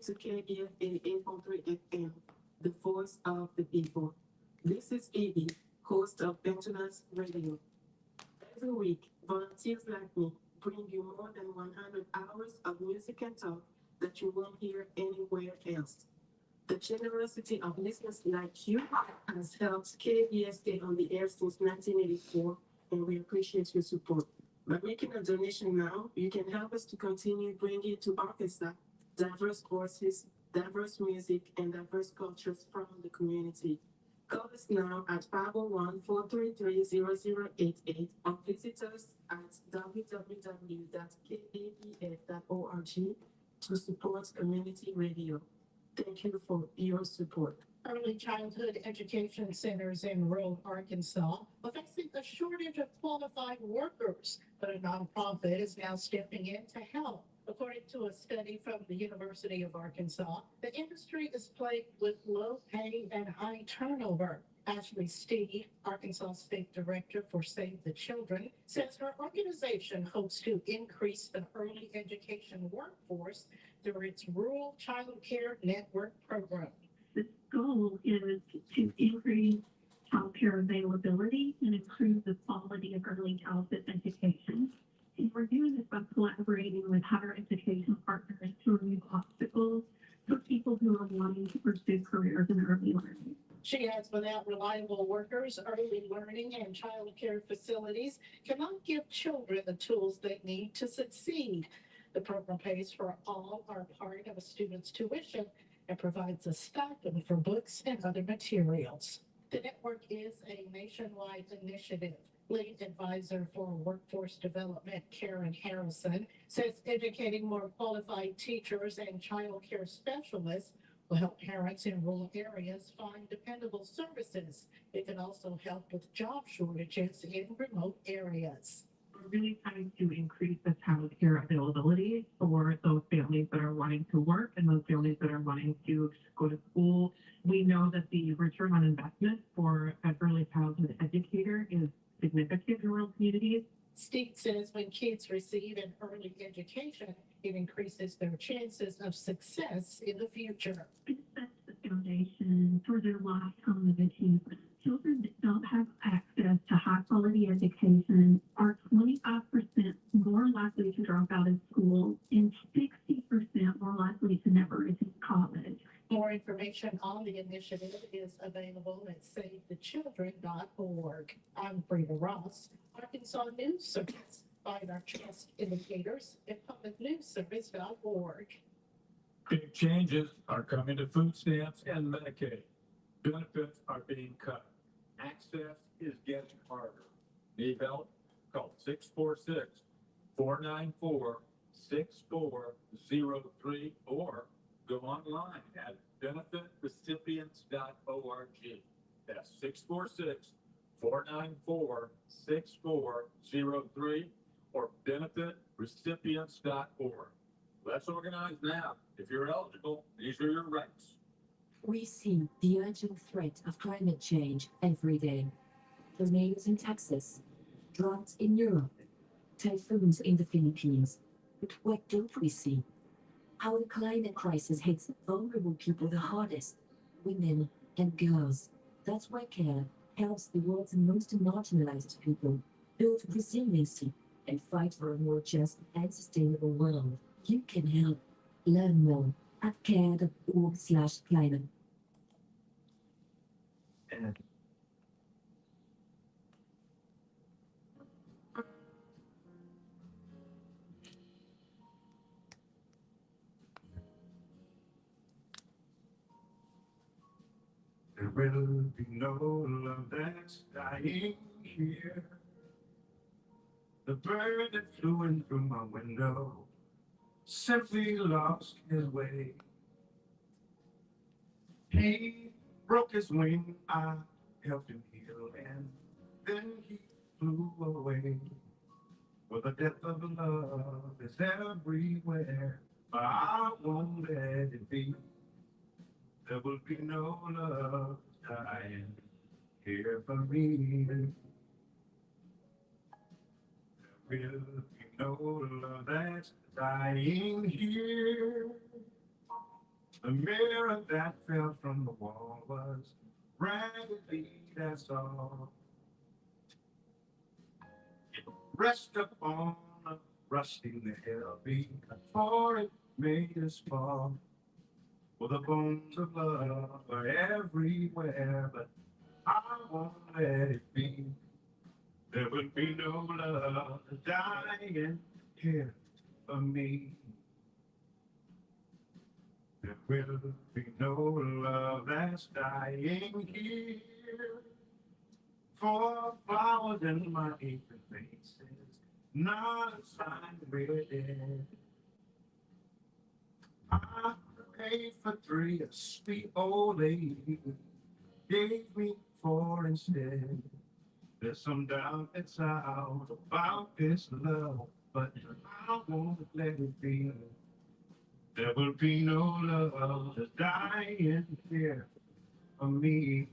to KBF 88.3 FM, the voice of the people. This is Evie, host of Benjamin's Radio. Every week, volunteers like me bring you more than 100 hours of music and talk that you won't hear anywhere else. The generosity of listeners like you has helped KBS stay on the air since 1984, and we appreciate your support. By making a donation now, you can help us to continue bringing to Arkansas diverse voices, diverse music, and diverse cultures from the community. Call us now at 501-433-0088 or visit us at www.kabf.org to support community radio. Thank you for your support. Early childhood education centers in rural Arkansas are facing a shortage of qualified workers, but a nonprofit is now stepping in to help. According to a study from the University of Arkansas, the industry is plagued with low pay and high turnover. Ashley Stee, Arkansas State Director for Save the Children, says her organization hopes to increase the early education workforce through its Rural Child Care Network program. The goal is to increase childcare availability and improve the quality of early childhood education. And we're doing this by collaborating with higher education partners to remove obstacles for people who are wanting to pursue careers in early learning. She adds without reliable workers, early learning and child care facilities cannot give children the tools they need to succeed. The program pays for all or part of a student's tuition and provides a stipend for books and other materials. The network is a nationwide initiative. Lead advisor for workforce development, Karen Harrison, says educating more qualified teachers and child care specialists will help parents in rural areas find dependable services. It can also help with job shortages in remote areas. We're really trying to increase the child care availability for those families that are wanting to work and those families that are wanting to go to school. We know that the return on investment for an early childhood educator is significant in rural communities. Steve says when kids receive an early education, it increases their chances of success in the future. It sets the foundation for their lifetime of achievement. Children that don't have access to high quality education are 25% more likely to drop out of school and 60% more likely to never attend college. More information on the initiative is available at savethechildren.org. I'm Frida Ross, Arkansas News Service. Find our trust indicators at publicnewsservice.org. Big changes are coming to food stamps and Medicaid. Benefits are being cut. Access is getting harder. Need help? Call 646-494-6403 or go online at benefitrecipients.org. That's 646-494-6403 or benefitrecipients.org. Let's organize now. If you're eligible, these are your rights. We see the urgent threat of climate change every day. Tornadoes in Texas, droughts in Europe, typhoons in the Philippines. But what don't we see? How the climate crisis hits vulnerable people the hardest, women and girls. That's why CARE helps the world's most marginalized people build resiliency and fight for a more just and sustainable world. You can help. Learn more at care.org/climate. And there will be no love that's dying here. The bird that flew in through my window simply lost his way. He broke his wing, I helped him heal, and then he flew away. For the death of love is everywhere, but I won't let it be. There will be no love dying here for me. There will be no love that's dying here. The mirror that fell from the wall was raggedy, that's all. Rest upon a rusty nail before it made us fall. For the bones of love are everywhere, but I won't let it be. There will be no love dying here for me. There will be no love that's dying here. For flowers in my aching faces, not a sign we're dead. I paid for three, a sweet old lady gave me four instead. There's some doubt that's out about this love, but I won't let it be. There will be no love that's dying here for me.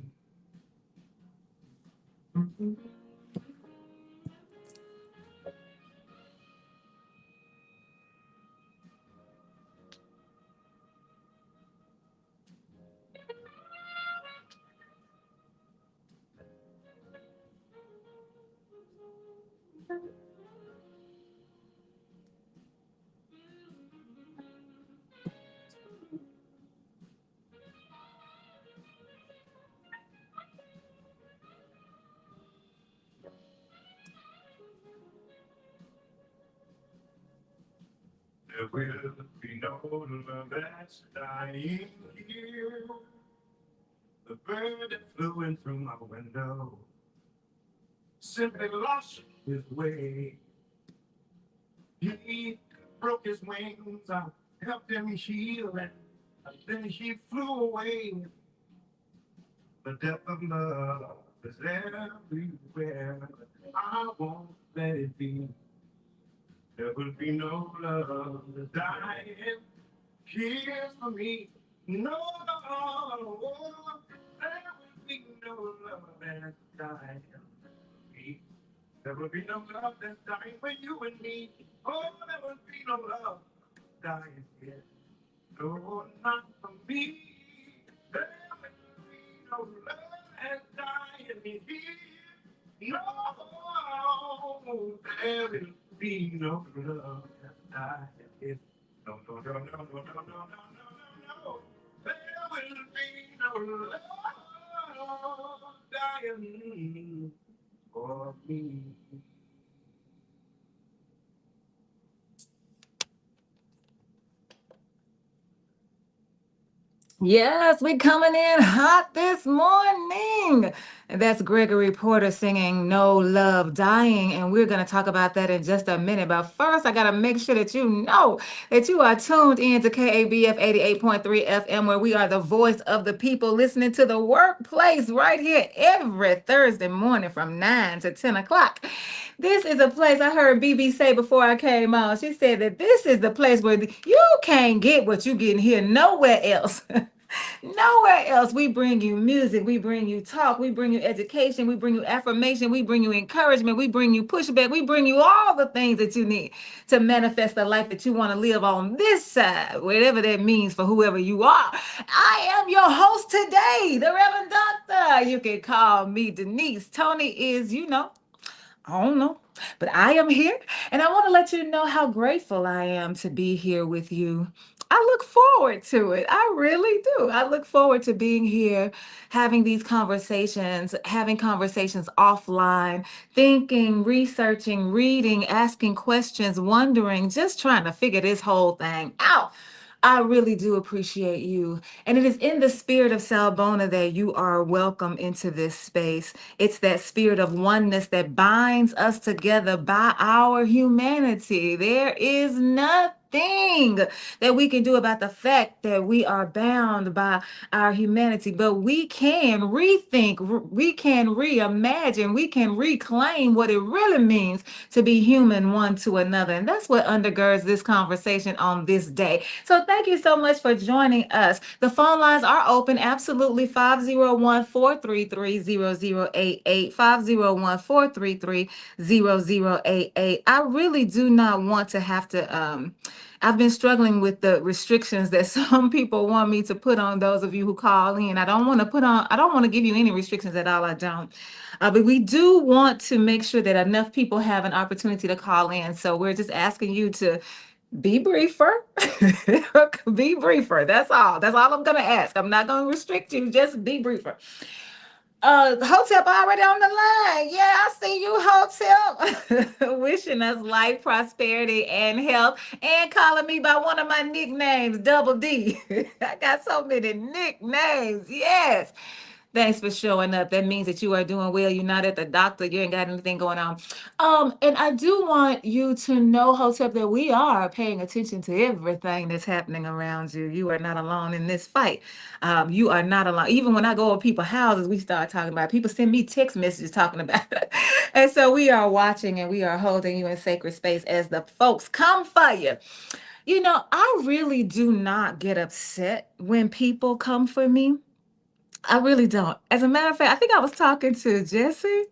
There will be no love that's dying here. The bird that flew in through my window simply lost his way. He broke his wings, I helped him heal, and then he flew away. The death of love is everywhere. I won't let it be. There will be no love that's dying here for me. No, there will be no love that's dying for me. There will be no love that's dying for you and me. Oh, there will be no love dying here. No, not for me. There will be no love that's dying here. No, there will be no love that's dying here. No, no, no, no, no, no, no, no, no, no, no. There will be no love dying for me. Yes, we coming in hot this morning. And that's Gregory Porter singing No Love Dying. And we're going to talk about that in just a minute. But first, I got to make sure that you know that you are tuned in to KABF 88.3 FM, where we are the voice of the people listening to the workplace right here every Thursday morning from 9 to 10 o'clock. This is a place I heard BB say before I came on. She said that this is the place where you can't get what you getting here nowhere else. Nowhere else. We bring you music, we bring you talk, we bring you education, we bring you affirmation, we bring you encouragement, we bring you pushback, we bring you all the things that you need to manifest the life that you want to live on this side, whatever that means for whoever you are. I am your host today, the Reverend Doctor. You can call me Denise. Toney is, I don't know, but I am here, and I want to let you know how grateful I am to be here with you. I look forward to it. I really do. I look forward to being here, having these conversations, having conversations offline, thinking, researching, reading, asking questions, wondering, just trying to figure this whole thing out. I really do appreciate you. And it is in the spirit of Salbona that you are welcome into this space. It's that spirit of oneness that binds us together by our humanity. There is nothing that we can do about the fact that we are bound by our humanity, but we can rethink, we can reimagine, we can reclaim what it really means to be human one to another. And that's what undergirds this conversation on this day. So thank you so much for joining us. The phone lines are open, absolutely. 501-433-0088, 501-433-0088. I really do not want to have to I've been struggling with the restrictions that some people want me to put on those of you who call in. I don't want to give you any restrictions at all. I don't. But we do want to make sure that enough people have an opportunity to call in. So we're just asking you to be briefer. Be briefer. That's all. That's all I'm going to ask. I'm not going to restrict you. Just be briefer. Hotep already on the line. Yeah, I see you, Hotep. Wishing us life, prosperity, and health, and calling me by one of my nicknames, Double D. I got so many nicknames. Yes. Thanks for showing up. That means that you are doing well. You're not at the doctor. You ain't got anything going on. And I do want you to know, Hotep, that we are paying attention to everything that's happening around you. You are not alone in this fight. You are not alone. Even when I go to people's houses, we start talking about it. People send me text messages talking about it. And so we are watching and we are holding you in sacred space as the folks come for you. You know, I really do not get upset when people come for me. I really don't. As a matter of fact, I think I was talking to Jesse.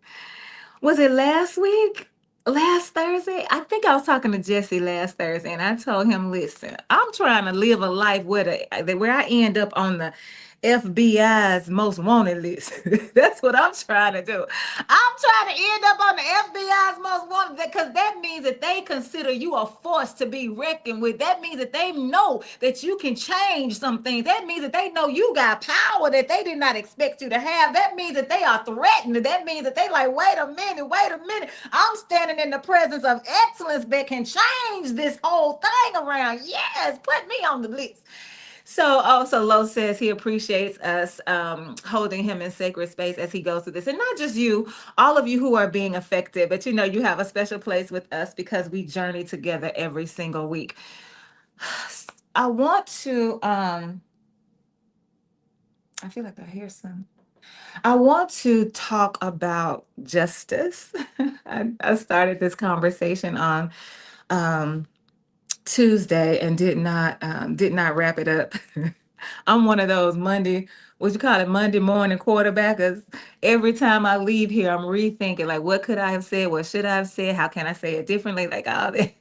Was it last week? Last Thursday? I think I was talking to Jesse last Thursday, and I told him, listen, I'm trying to live a life where I end up on the FBI's most wanted list. That's what I'm trying to do. I'm trying to end up on the FBI's most wanted because that means that they consider you a force to be reckoned with. That means that they know that you can change some things. That means that they know you got power that they did not expect you to have. That means that they are threatened. That means that they like, wait a minute. I'm standing in the presence of excellence that can change this whole thing around. Yes, put me on the list. So also Lo says he appreciates us holding him in sacred space as he goes through this. And not just you, all of you who are being affected, but you know, you have a special place with us because we journey together every single week. I want to, I feel like I hear some. I want to talk about justice. I started this conversation on Tuesday and did not wrap it up. I'm one of those Monday morning quarterbackers. Every time I leave here, I'm rethinking like, what could I have said? What should I have said? How can I say it differently? Like all that.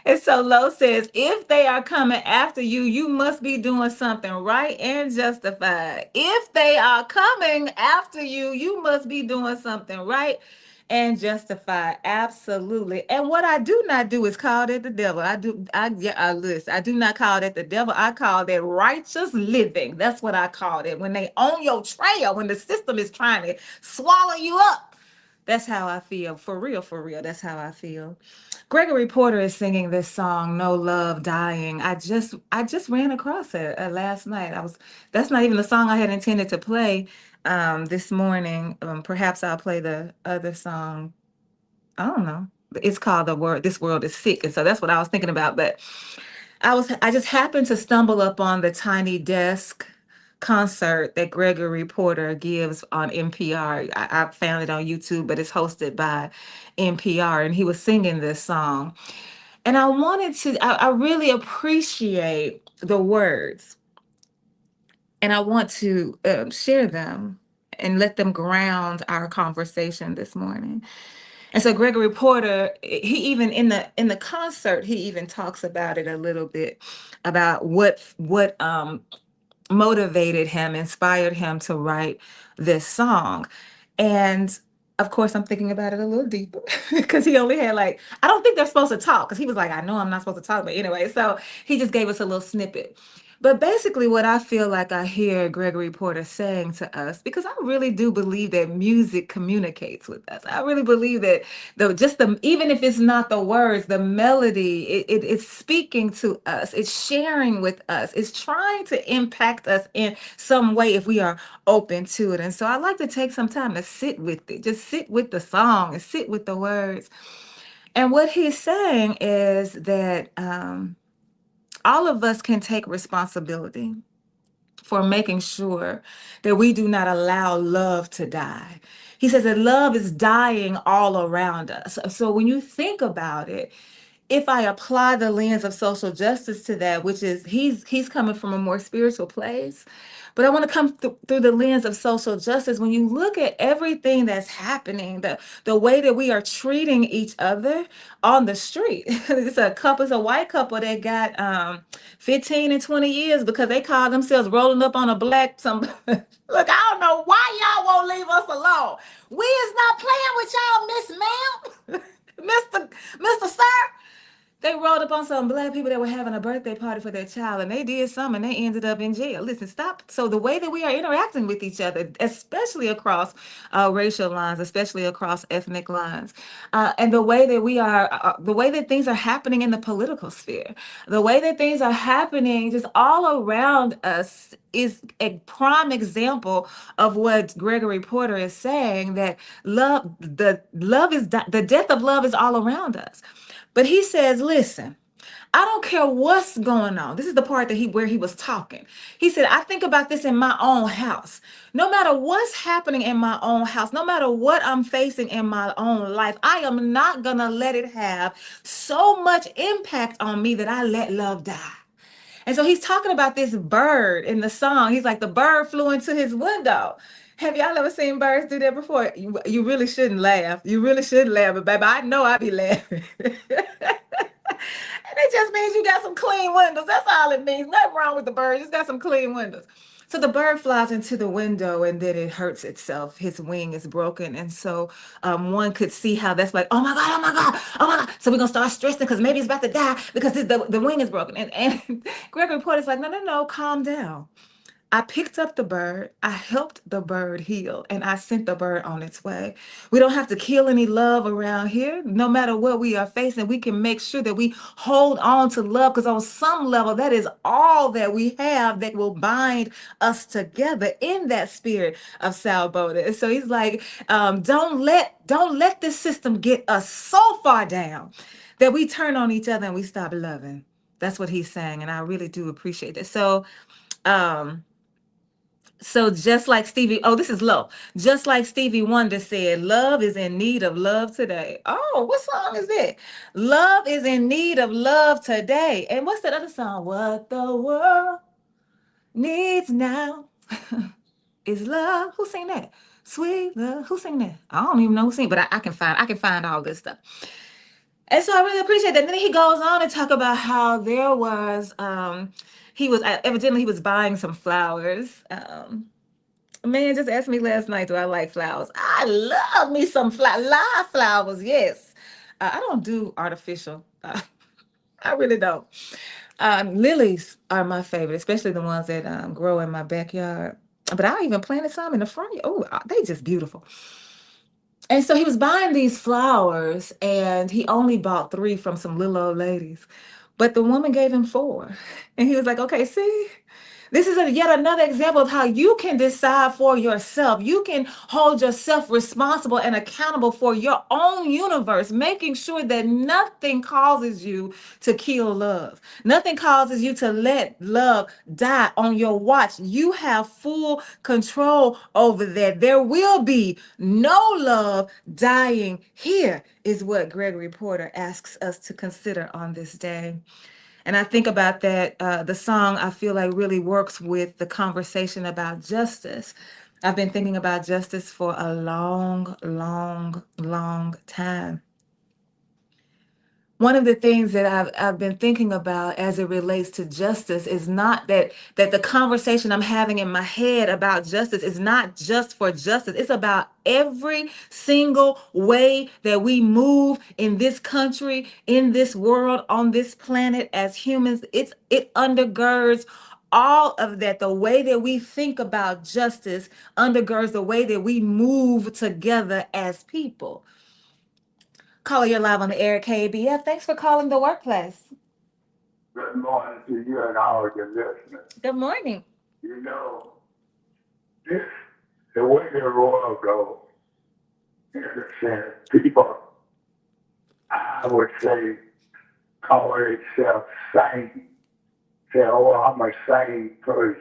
And so Lo says, if they are coming after you, you must be doing something right and justified. If they are coming after you, you must be doing something right and justified. Absolutely. And what I do not do is call that the devil. I do not call that the devil. I call that righteous living. That's what I call it. When they own your trail, when the system is trying to swallow you up. That's how I feel. For real, for real. That's how I feel. Gregory Porter is singing this song, "No Love Dying." I just ran across it last night. That's not even the song I had intended to play this morning. Perhaps I'll play the other song. I don't know. It's called This World Is Sick. And so that's what I was thinking about. But I just happened to stumble up on the Tiny Desk concert that Gregory Porter gives on NPR. I found it on YouTube, but it's hosted by NPR, and he was singing this song. And I really appreciate the words, and I want to share them and let them ground our conversation this morning. And so Gregory Porter, he even in the concert, he even talks about it a little bit about what motivated him, inspired him to write this song. And of course, I'm thinking about it a little deeper because he only had I don't think they're supposed to talk because he was like, I know I'm not supposed to talk, but anyway, so he just gave us a little snippet. But basically, what I feel like I hear Gregory Porter saying to us, because I really do believe that music communicates with us. I really believe that even if it's not the words, the melody, it's speaking to us. It's sharing with us. It's trying to impact us in some way if we are open to it. And so I like to take some time to sit with it, just sit with the song and sit with the words. And what he's saying is that all of us can take responsibility for making sure that we do not allow love to die. He says that love is dying all around us. So when you think about it, if I apply the lens of social justice to that, which is he's coming from a more spiritual place, but I want to come through the lens of social justice. When you look at everything that's happening, the way that we are treating each other on the street, it's a white couple that got 15 and 20 years because they call themselves rolling up on a black some. Look, I don't know why y'all won't leave us alone. We is not playing with y'all, Miss Ma'am. Mr. Sir, they rolled up on some black people that were having a birthday party for their child, and they did something, and they ended up in jail. Listen, stop. So the way that we are interacting with each other, especially across racial lines, especially across ethnic lines, and the way that we are, the way that things are happening in the political sphere, the way that things are happening just all around us is a prime example of what Gregory Porter is saying, that the death of love is all around us. But he says, listen, I don't care what's going on. This is the part that where he was talking. He said, I think about this in my own house. No matter what's happening in my own house, no matter what I'm facing in my own life, I am not gonna let it have so much impact on me that I let love die. And so he's talking about this bird in the song. He's like, the bird flew into his window. Have y'all ever seen birds do that before? You really shouldn't laugh. You really shouldn't laugh, but baby, I know I be laughing. And it just means you got some clean windows. That's all it means. Nothing wrong with the bird. Just got some clean windows. So the bird flies into the window and then it hurts itself. His wing is broken. And so one could see how that's like, oh my God, oh my God, oh my God. So we're going to start stressing because maybe it's about to die because the wing is broken. And Gregory Porter's like, no, calm down. I picked up the bird, I helped the bird heal, and I sent the bird on its way. We don't have to kill any love around here. No matter what we are facing, we can make sure that we hold on to love, because on some level, that is all that we have that will bind us together in that spirit of salvation. And so he's like, don't let this system get us so far down that we turn on each other and we stop loving. That's what he's saying, and I really do appreciate it. So just like this is low. Just like Stevie Wonder said, love is in need of love today. Oh, what song is that? Love is in need of love today. And what's that other song? What the world needs now is love. Who sang that? Sweet love. Who sang that? I don't even know who sang, but I can find all this stuff. And so I really appreciate that. And then he goes on to talk about how there was he was buying some flowers. Man just asked me last night, do I like flowers? I love me some live flowers, yes. I don't do artificial. I really don't. Lilies are my favorite, especially the ones that grow in my backyard. But I even planted some in the front. Oh, they just beautiful. And so he was buying these flowers, and he only bought 3 from some little old ladies. But the woman gave him 4. And he was like, okay, see? This is yet another example of how you can decide for yourself. You can hold yourself responsible and accountable for your own universe, making sure that nothing causes you to kill love. Nothing causes you to let love die on your watch. You have full control over that. There will be no love dying here, is what Gregory Porter asks us to consider on this day. And I think about that, the song I feel like really works with the conversation about justice. I've been thinking about justice for a long, long, long time. One of the things that I've been thinking about as it relates to justice is not that the conversation I'm having in my head about justice is not just for justice. It's about every single way that we move in this country, in this world, on this planet as humans. It undergirds all of that. The way that we think about justice undergirds the way that we move together as people. Caller, you're live on the air at KABF. Thanks for calling the workplace. Good morning to you and all your listeners. Good morning. You know, the way the world goes, in a sense, people, I would say, call themselves sane. Say, oh, I'm a sane person.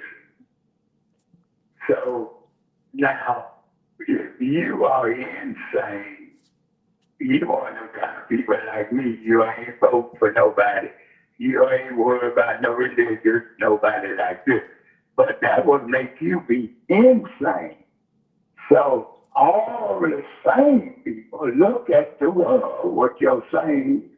So now, if you are insane, You want them kind of people like me. You ain't vote for nobody. You ain't worried about no religious, nobody like this. But that would make you be insane. So all the sane people look at the world, what your sane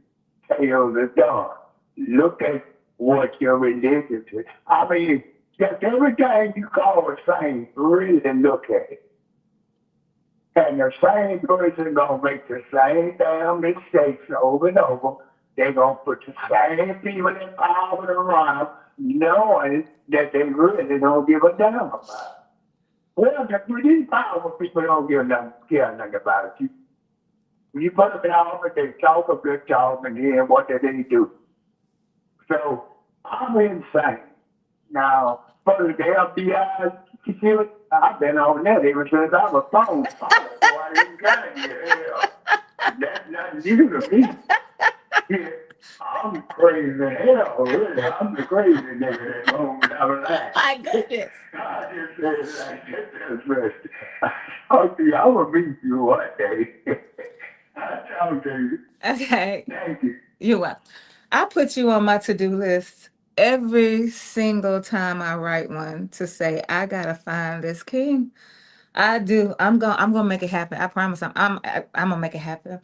tales are done. Look at what your religion is. I mean, just everything you call a sane, really look at it. And the same person gonna make the same damn mistakes over and over. They're gonna put the same people in power around, knowing that they really don't give a damn about it. Well, these powerful people don't care nothing about you. When you put them in office, they talk a good talk, and then what do they do? So I'm insane. Now, for the FBI, you see what? I've been on that ever since I was phone. Before I even got here. Hell, that's nothing new to me. Yeah, I'm crazy as hell, really. I'm the crazy nigga that moans out of that. My goodness. I just said like this. I'm gonna meet you one day. I talk to you. Okay. Thank you. You're welcome. I put you on my to-do list every single time I write one to say, I gotta find this king. I do. I'm gonna make it happen. I promise. I'm gonna make it happen.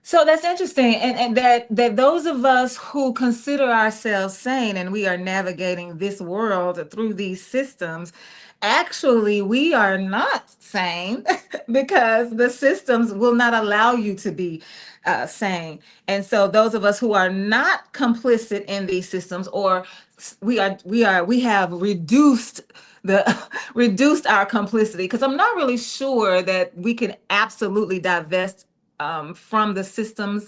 So that's interesting, and that those of us who consider ourselves sane and we are navigating this world through these systems, actually we are not sane because the systems will not allow you to be sane. And so those of us who are not complicit in these systems, or we have reduced the reduced our complicity, because I'm not really sure that we can absolutely divest from the systems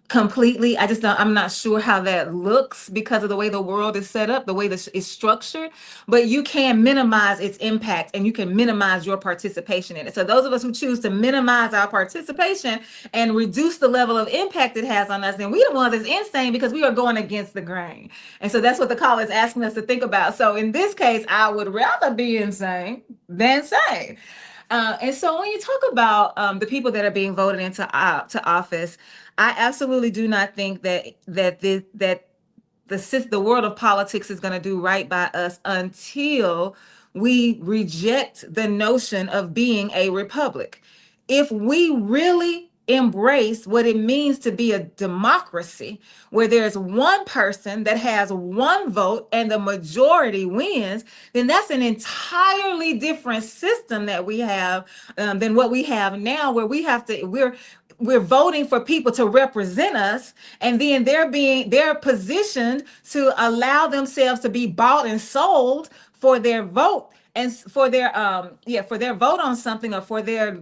completely. I just don't, I'm not sure how that looks because of the way the world is set up, the way this is structured, but you can minimize its impact and you can minimize your participation in it. So those of us who choose to minimize our participation and reduce the level of impact it has on us, then we the ones that's insane because we are going against the grain. And so that's what the call is asking us to think about. So in this case, I would rather be insane than sane. And so when you talk about the people that are being voted into to office, I absolutely do not think that the world of politics is going to do right by us until we reject the notion of being a republic. If we really embrace what it means to be a democracy, where there's one person that has one vote and the majority wins, then that's an entirely different system that we have than what we have now, where we're voting for people to represent us, and then they're positioned to allow themselves to be bought and sold for their vote, and for their vote on something, or for their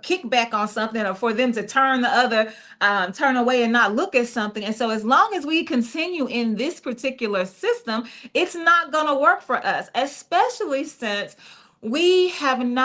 kickback on something, or for them to turn away and not look at something. And so as long as we continue in this particular system, it's not going to work for us, especially since we haven't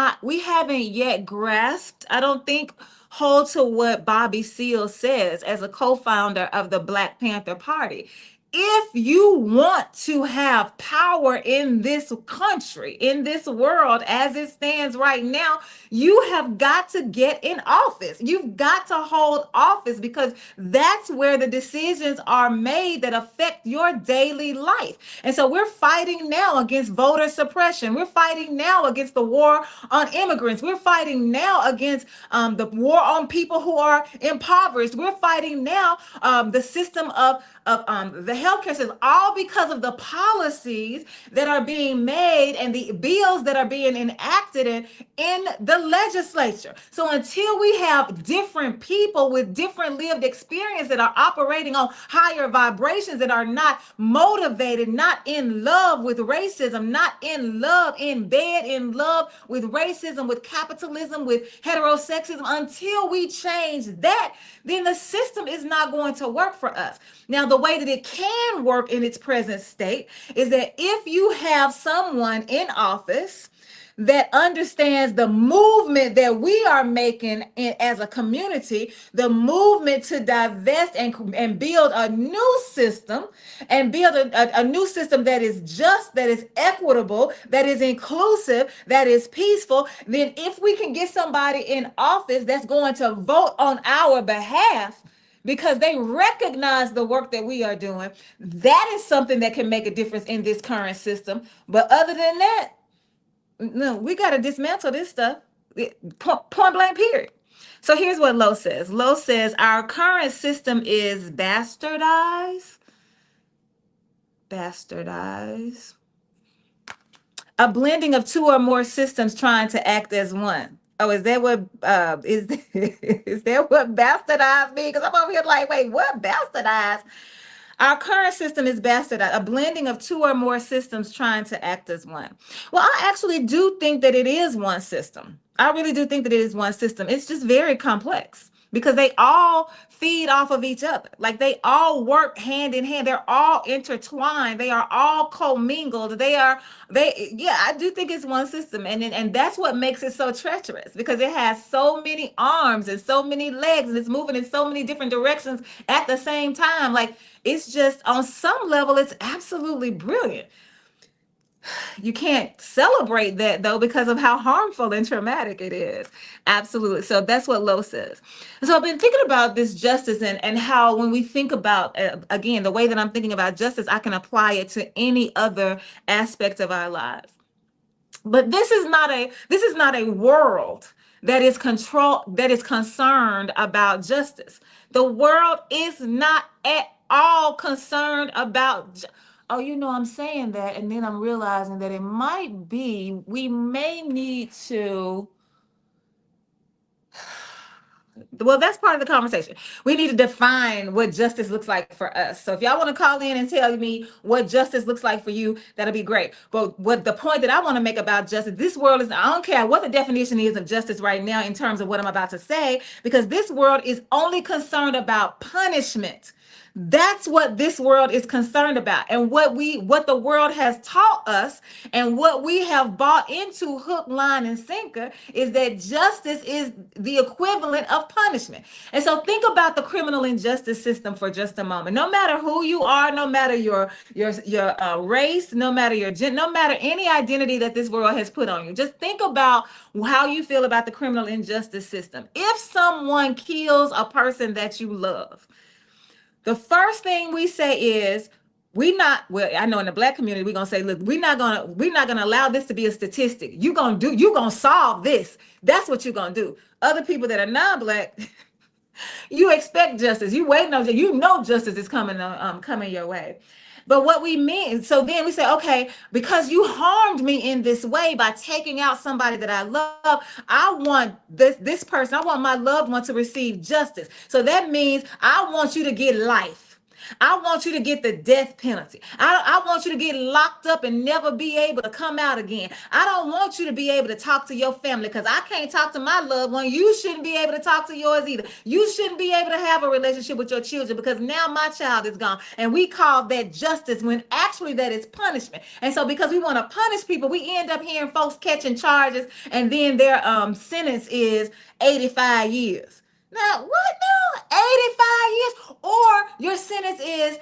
yet grasped, I don't think, hold to what Bobby Seale says as a co-founder of the Black Panther Party. If you want to have power in this country, in this world as it stands right now, you have got to get in office. You've got to hold office, because that's where the decisions are made that affect your daily life. And so we're fighting now against voter suppression. We're fighting now against the war on immigrants. We're fighting now against the war on people who are impoverished. We're fighting now the system of the healthcare system, all because of the policies that are being made and the bills that are being enacted in the legislature. So until we have different people with different lived experience that are operating on higher vibrations, that are not motivated, not in love with racism, not in bed in love with racism, with capitalism, with heterosexism, until we change that, then the system is not going to work for us. Now, the way that it can work in its present state is that if you have someone in office that understands the movement that we are making as a community, the movement to divest and build a new system, and build a new system that is just, that is equitable, that is inclusive, that is peaceful, then if we can get somebody in office that's going to vote on our behalf, because they recognize the work that we are doing, that is something that can make a difference in this current system. But other than that, no, we got to dismantle this stuff. Point blank, period. So here's what Lowe says. Lowe says our current system is bastardized. Bastardized. A blending of two or more systems trying to act as one. Oh, is that what is that what bastardized means? Because I'm over here like, wait, what bastardized? Our current system is bastardized, a blending of two or more systems trying to act as one. Well, I actually do think that it is one system. I really do think that it is one system. It's just very complex because they all feed off of each other. Like they all work hand in hand. They're all intertwined. They are all commingled. Yeah, I do think it's one system. And that's what makes it so treacherous, because it has so many arms and so many legs, and it's moving in so many different directions at the same time. Like, it's just, on some level, it's absolutely brilliant. You can't celebrate that though because of how harmful and traumatic it is. Absolutely. So that's what Lowe says. So I've been thinking about this justice, and how when we think about, again, the way that I'm thinking about justice, I can apply it to any other aspect of our lives. But this is not a world that is concerned about justice. The world is not at all concerned about oh, I'm saying that, and then I'm realizing that it might be, we may need to, well, that's part of the conversation. We need to define what justice looks like for us. So if y'all want to call in and tell me what justice looks like for you, that'll be great. But what the point that I want to make about justice, this world is, I don't care what the definition is of justice right now in terms of what I'm about to say, because this world is only concerned about punishment. That's what this world is concerned about. And what the world has taught us, and what we have bought into hook, line, and sinker, is that justice is the equivalent of punishment. And so think about the criminal injustice system for just a moment. No matter who you are, no matter your race, no matter your gender, no matter any identity that this world has put on you, just think about how you feel about the criminal injustice system. If someone kills a person that you love, the first thing we say is, I know in the Black community, we're going to say, look, we're not going to allow this to be a statistic. You're going to solve this. That's what you're going to do. Other people that are non-Black, you expect justice. You waiting on, justice is coming your way. But what we mean, so then we say, okay, because you harmed me in this way by taking out somebody that I love, I want this person, I want my loved one to receive justice. So that means I want you to get life. I want you to get the death penalty. I want you to get locked up and never be able to come out again. I don't want you to be able to talk to your family, because I can't talk to my loved one. You shouldn't be able to talk to yours either. You shouldn't be able to have a relationship with your children, because now my child is gone. And we call that justice when actually that is punishment. And so because we want to punish people, we end up hearing folks catching charges, and then their sentence is 85 years. Now, what now? 85 years? Or your sentence is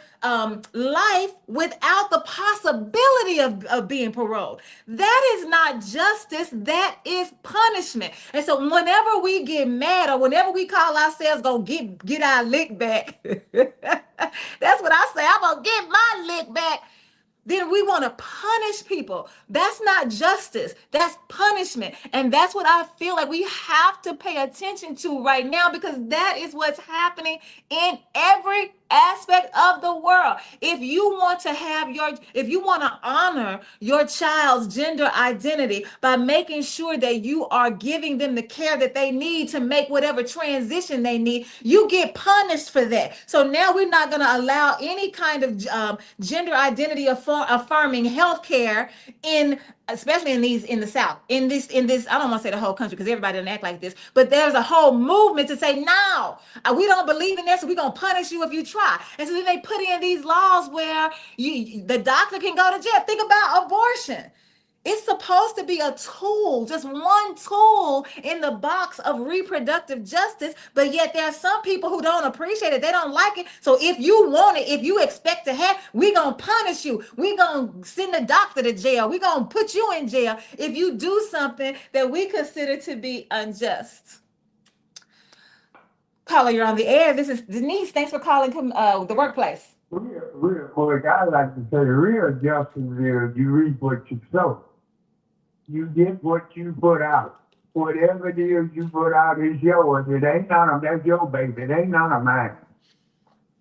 life without the possibility of being paroled. That is not justice. That is punishment. And so whenever we get mad, or whenever we call ourselves going to get our lick back, that's what I say. I'm going to get my lick back. Then we want to punish people. That's not justice. That's punishment. And that's what I feel like we have to pay attention to right now, because that is what's happening in every aspect of the world. If you want to honor your child's gender identity by making sure that you are giving them the care that they need to make whatever transition they need, you get punished for that. So now we're not going to allow any kind of gender identity affirming healthcare especially in the South, in this, I don't want to say the whole country because everybody doesn't act like this, but there's a whole movement to say, no, we don't believe in this, so we're going to punish you if you try. And so then they put in these laws where the doctor can go to jail. Think about abortion. It's supposed to be a tool, just one tool in the box of reproductive justice. But yet there are some people who don't appreciate it. They don't like it. So if you want it, if you expect to have, we're going to punish you. We're going to send the doctor to jail. We're going to put you in jail if you do something that we consider to be unjust. Paula, you're on the air. This is Denise. Thanks for calling the workplace. Real quick, I like to say real justice is you reap what you sow. You get what you put out. Whatever it is you put out is yours. It ain't none of that's your baby. It ain't none of mine.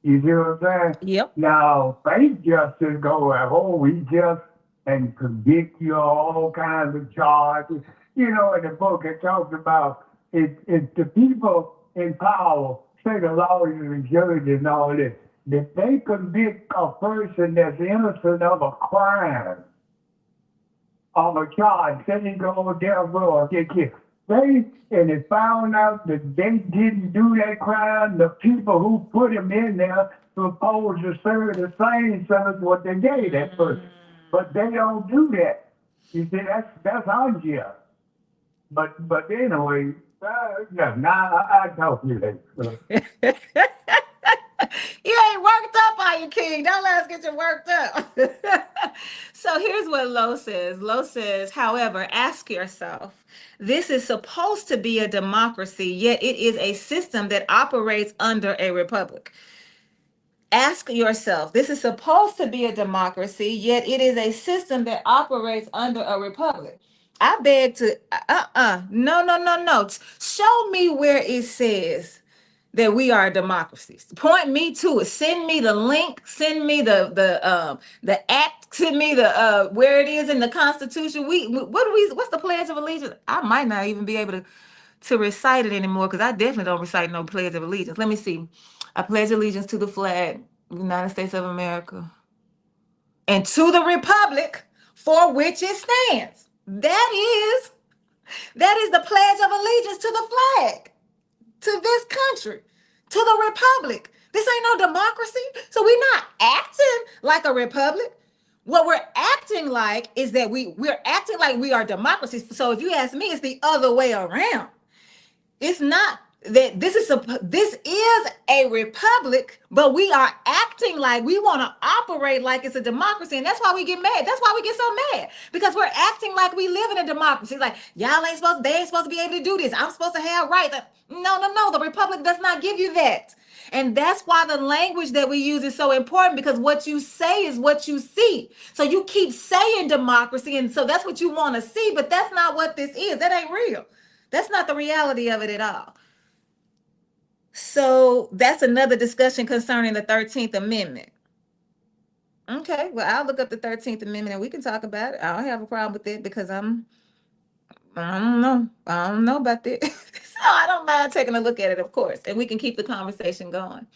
You see what I'm saying? Yep. Now, faith justice go, oh, we just and convict you of all kinds of charges. You know, in the book it talks about it's the people in power, say the lawyers and judges and all this, that they convict a person that's innocent of a crime, of a charge, then they go down road, get killed. And it found out that they didn't do that crime. The people who put them in there supposed to serve the same sentence what they gave that person. But they don't do that. You see, that's unjust. But anyway, I talk to you later. You ain't worked up, are you, King? Don't let us get you worked up. So here's what Lo says. Lo says, however, ask yourself, this is supposed to be a democracy, yet it is a system that operates under a republic. Ask yourself, this is supposed to be a democracy, yet it is a system that operates under a republic. I beg to, no. Show me where it says that we are democracies. Point me to it. Send me the link. Send me the act. Send me the where it is in the Constitution. What's the Pledge of Allegiance? I might not even be able to recite it anymore because I definitely don't recite no Pledge of Allegiance. Let me see. I pledge allegiance to the flag, United States of America, and to the republic for which it stands. That is the Pledge of Allegiance to the flag, to this country, to the republic. This ain't no democracy. So we're not acting like a republic. What we're acting like is that we're acting like we are democracies. So if you ask me, it's the other way around. It's not that this is a republic, but we are acting like we want to operate like it's a democracy, and that's why we get mad. That's why we get so mad, because we're acting like we live in a democracy. It's like they ain't supposed to be able to do this. I'm supposed to have rights. No. The republic does not give you that. And that's why the language that we use is so important, because what you say is what you see. So you keep saying democracy, and so that's what you want to see, but that's not what this is. That ain't real. That's not the reality of it at all. So that's another discussion concerning the 13th Amendment. Okay, well, I'll look up the 13th Amendment and we can talk about it. I don't have a problem with it because I don't know about that. So I don't mind taking a look at it, of course, and we can keep the conversation going.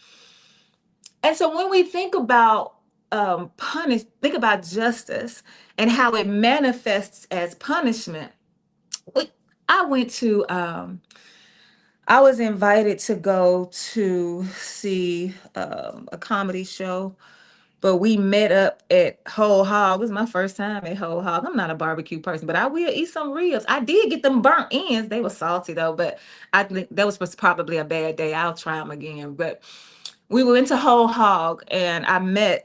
And so when we think about think about justice and how it manifests as punishment, I was invited to go to see a comedy show, but we met up at Whole Hog. It was my first time at Whole Hog. I'm not a barbecue person, but I will eat some ribs. I did get them burnt ends. They were salty though, but I think that was probably a bad day. I'll try them again. But we went to Whole Hog and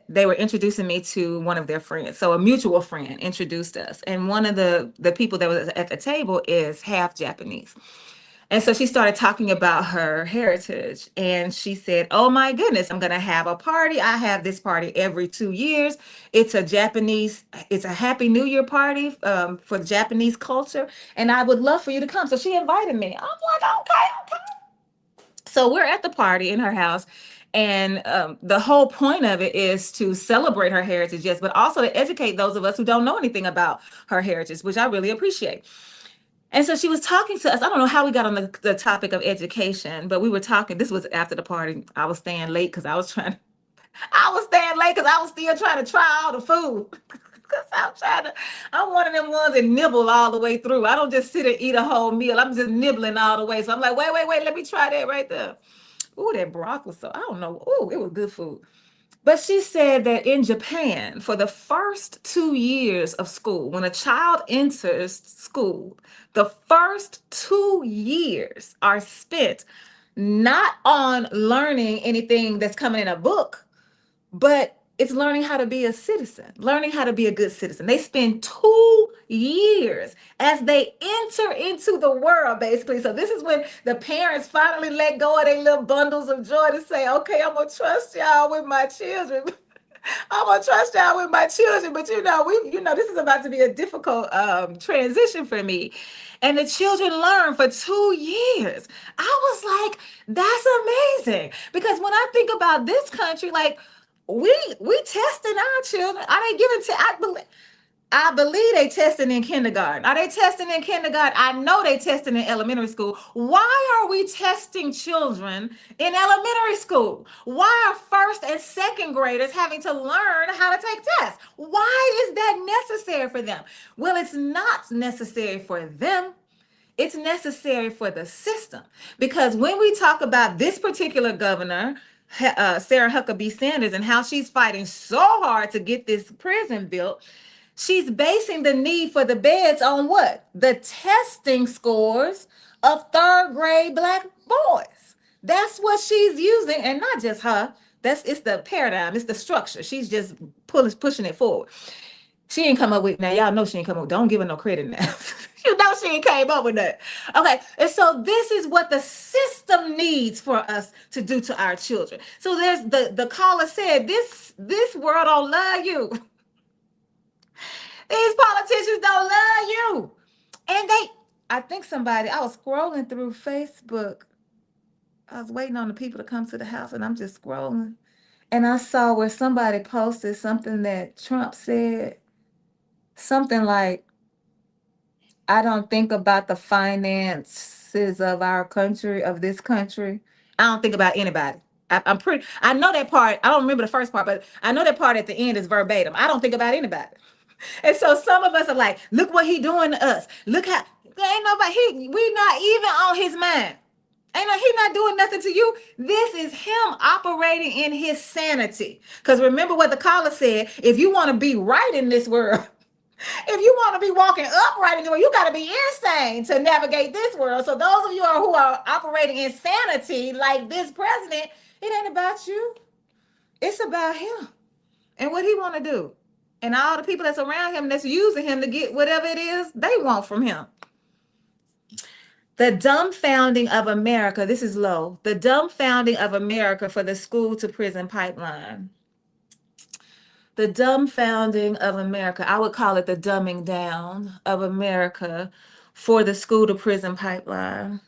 they were introducing me to one of their friends. So a mutual friend introduced us. And one of the people that was at the table is half Japanese. And so she started talking about her heritage, and she said, oh my goodness, I'm going to have a party. I have this party every 2 years. It's a Happy New Year party for Japanese culture, and I would love for you to come. So she invited me. I'm like, okay. So we're at the party in her house, and the whole point of it is to celebrate her heritage, yes, but also to educate those of us who don't know anything about her heritage, which I really appreciate. And so she was talking to us. I don't know how we got on the topic of education, but we were talking. This was after the party. I was staying late because I was still trying to try all the food. Because I'm one of them ones that nibble all the way through. I don't just sit and eat a whole meal. I'm just nibbling all the way. So I'm like, wait, let me try that right there. Ooh, that broccoli. So I don't know. Ooh, it was good food. But she said that in Japan, for the first 2 years of school, when a child enters school, the first 2 years are spent not on learning anything that's coming in a book, but it's learning how to be a citizen, learning how to be a good citizen. They spend 2 years as they enter into the world, basically. So this is when the parents finally let go of their little bundles of joy to say, okay, I'm gonna trust y'all with my children. I'm gonna trust y'all with my children, but this is about to be a difficult transition for me. And the children learn for 2 years. I was like, that's amazing. Because when I think about this country, like we testing our children. Are they giving I believe they testing in kindergarten. Are they testing in kindergarten? I know they testing in elementary school. Why are we testing children in elementary school? Why are first and second graders having to learn how to take tests? Why is that necessary for them? Well, it's not necessary for them. It's necessary for the system. Because when we talk about this particular governor, Sarah Huckabee Sanders, and how she's fighting so hard to get this prison built, she's basing the need for the beds on what? The testing scores of third grade Black boys. That's what she's using, and not just her. It's the paradigm, it's the structure. She's just pushing it forward. She ain't come up with, now y'all know she ain't come up, don't give her no credit now. You know she ain't came up with that. Okay, and so this is what the system needs for us to do to our children. So there's the caller said, this world don't love you. These politicians don't love you. And I was scrolling through Facebook. I was waiting on the people to come to the house, and I'm just scrolling. And I saw where somebody posted something that Trump said. Something like, I don't think about the finances of our country, of this country. I don't think about anybody. I know that part. I don't remember the first part, but I know that part at the end is verbatim. I don't think about anybody. And so some of us are like, look what he doing to us. Look how, there ain't nobody, we not even on his mind. He not doing nothing to you. This is him operating in his sanity. Because remember what the caller said, if you want to be right in this world, if you want to be walking upright in the world, you got to be insane to navigate this world. So those of you who are operating in sanity, like this president, it ain't about you. It's about him and what he want to do. And all the people that's around him that's using him to get whatever it is they want from him. The dumbfounding of America, this is low, the dumbfounding of America for the school to prison pipeline. The dumbfounding of America, I would call it the dumbing down of America for the school to prison pipeline.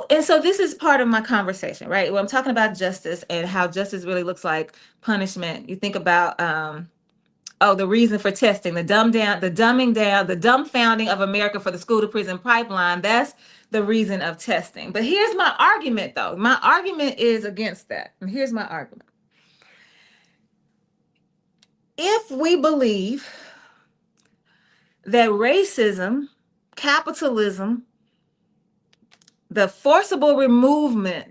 And so this is part of my conversation, right? When I'm talking about justice and how justice really looks like punishment, you think about, the reason for testing, the dumbing down, the dumbfounding of America for the school to prison pipeline. That's the reason of testing. But here's my argument, though. My argument is against that. And here's my argument. If we believe that racism, capitalism, the forcible removal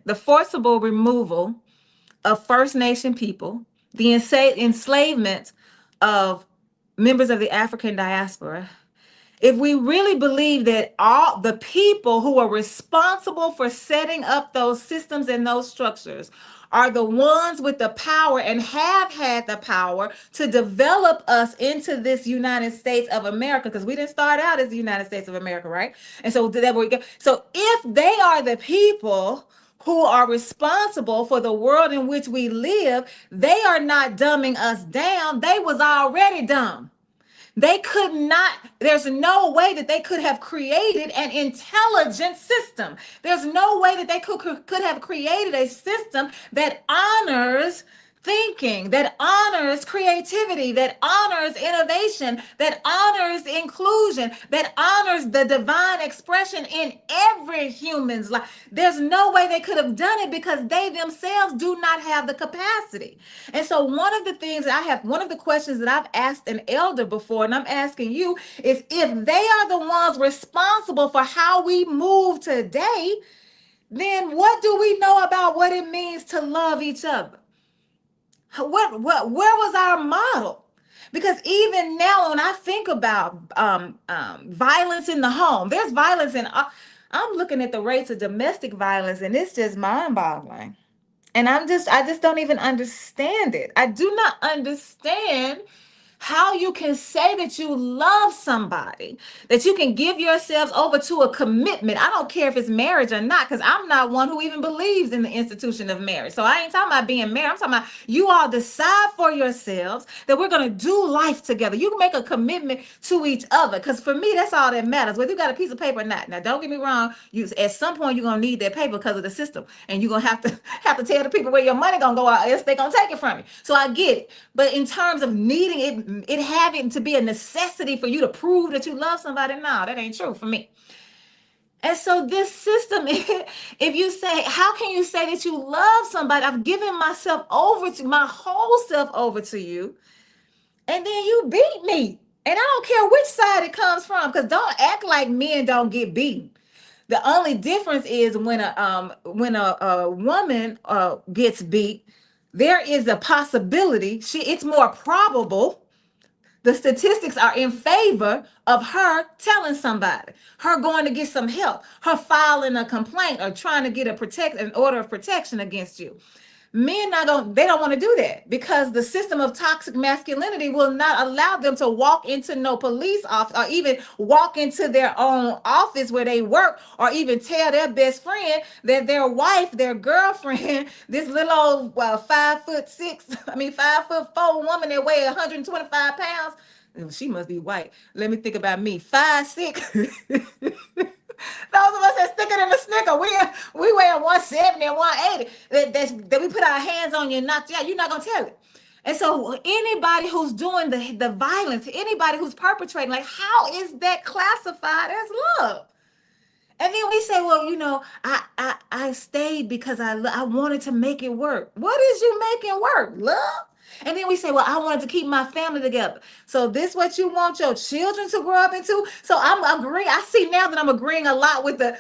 of First Nation people, the enslavement of members of the African diaspora, if we really believe that all the people who are responsible for setting up those systems and those structures are the ones with the power and have had the power to develop us into this United States of America, because we didn't start out as the United States of America, right? And so if they are the people who are responsible for the world in which we live, they are not dumbing us down. They was already dumb. They could not, there's no way that they could have created an intelligent system. There's no way that they could have created a system that honors thinking, that honors creativity, that honors innovation, that honors inclusion, that honors the divine expression in every human's life. There's no way they could have done it because they themselves do not have the capacity. And so one of the questions that I've asked an elder before, and I'm asking you, is if they are the ones responsible for how we move today, then what do we know about what it means to love each other? Where was our model? Because even now, when I think about violence in the home, there's violence in. I'm looking at the rates of domestic violence, and it's just mind-boggling. And I just don't even understand it. I do not understand how you can say that you love somebody, that you can give yourselves over to a commitment. I don't care if it's marriage or not, because I'm not one who even believes in the institution of marriage. So I ain't talking about being married. I'm talking about you all decide for yourselves that we're going to do life together. You can make a commitment to each other, because for me, that's all that matters, whether you got a piece of paper or not. Now, don't get me wrong. You at some point you're going to need that paper because of the system, and you're going to have to tell the people where your money going to go out, else they're going to take it from you. So I get it. But in terms of needing it having to be a necessity for you to prove that you love somebody, no, that ain't true for me. And so this system, if you say, how can you say that you love somebody? I've given myself over to my whole self over to you, and then you beat me. And I don't care which side it comes from, because don't act like men don't get beaten. The only difference is when a woman gets beat, there is a possibility. It's more probable. The statistics are in favor of her telling somebody, her going to get some help, her filing a complaint or trying to get an order of protection against you. Men they don't want to do that, because the system of toxic masculinity will not allow them to walk into no police office, or even walk into their own office where they work, or even tell their best friend that their wife, their girlfriend, this little old 5'6", 5'4" woman that weighs 125 pounds. She must be white. Let me think about me. 5'6". Those of us that stick it in the snicker, we weigh 170 and 180. That we put our hands on you and knock you out. You're not gonna tell it. And so anybody who's doing the violence, anybody who's perpetrating, like, how is that classified as love? And then we say, well, I stayed because I wanted to make it work. What is you making work? Love? And then we say, well, I wanted to keep my family together. So this what you want your children to grow up into? So I'm agreeing. I see now that I'm agreeing a lot with the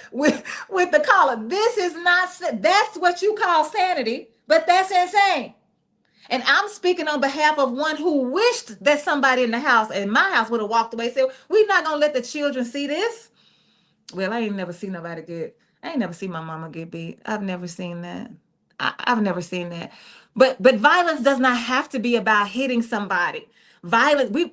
caller. This is not, that's what you call sanity, but that's insane. And I'm speaking on behalf of one who wished that somebody in my house would have walked away and said, we're not going to let the children see this. Well, I ain't never seen nobody I ain't never seen my mama get beat. I've never seen that. I've never seen that. But violence does not have to be about hitting somebody. The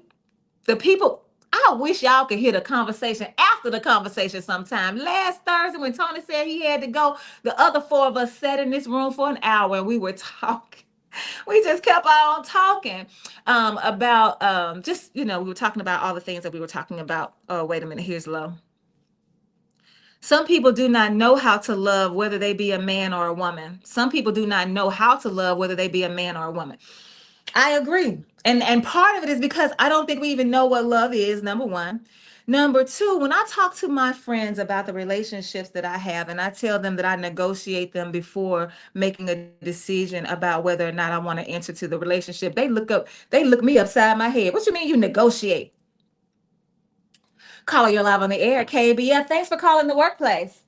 people, I wish y'all could hear the conversation after the conversation sometime. Last Thursday when Toney said he had to go, the other four of us sat in this room for an hour and we were talking. We just kept on talking about we were talking about all the things that we were talking about. Oh, wait a minute, here's Lo. Some people do not know how to love, whether they be a man or a woman. Some people do not know how to love, whether they be a man or a woman. I agree. And part of it is because I don't think we even know what love is, number one. Number two, when I talk to my friends about the relationships that I have, and I tell them that I negotiate them before making a decision about whether or not I want to enter to the relationship, they look me upside my head. What you mean you negotiate? Caller, you're live on the air, KABF. Thanks for calling the workplace.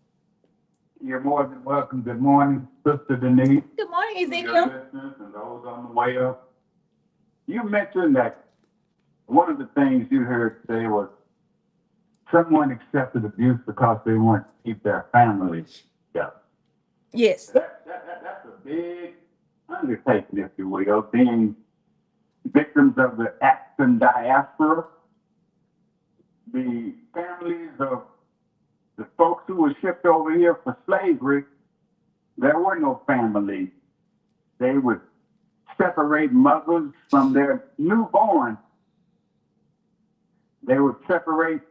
You're more than welcome. Good morning, Sister Denise. Good morning, Ezekiel. Your listeners and those on the way up. You mentioned that one of the things you heard today was someone accepted abuse because they want to keep their families together. Yes. That's a big undertaking, if you will, being victims of the African diaspora. The families of the folks who were shipped over here for slavery, there were no families. They would separate mothers from their newborn. They would separate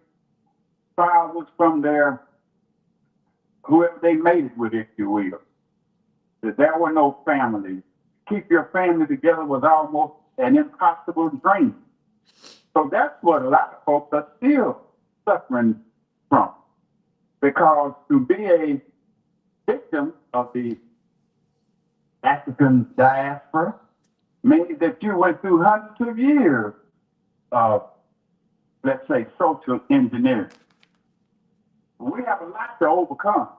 fathers from their whoever they made it with, if you will. That there were no families. Keep your family together was almost an impossible dream. So that's what a lot of folks are still suffering from. Because to be a victim of the African diaspora means that you went through hundreds of years of, let's say, social engineering. We have a lot to overcome.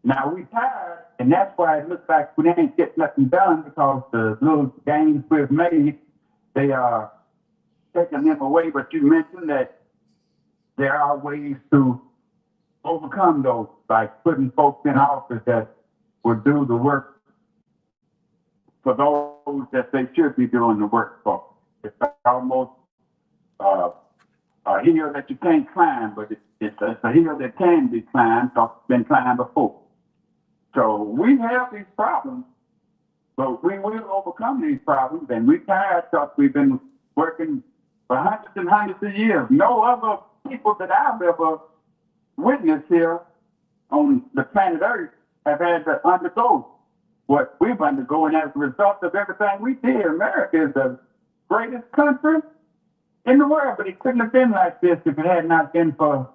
Now we tired, and that's why it looks like we ain't get nothing done because the little gains we've made, they are taking them away. But you mentioned that there are ways to overcome those, like putting folks in office that will do the work for those that they should be doing the work for. It's almost uh, a hill that you can't climb, but it's a hill that can be climbed because it's been climbed before. So we have these problems, but we will overcome these problems, and we're tired because we've been working for hundreds and hundreds of years. No other people that I've ever witnessed here on the planet Earth have had to undergo what we've undergone as a result of everything we did. America is the greatest country in the world, but it couldn't have been like this if it had not been for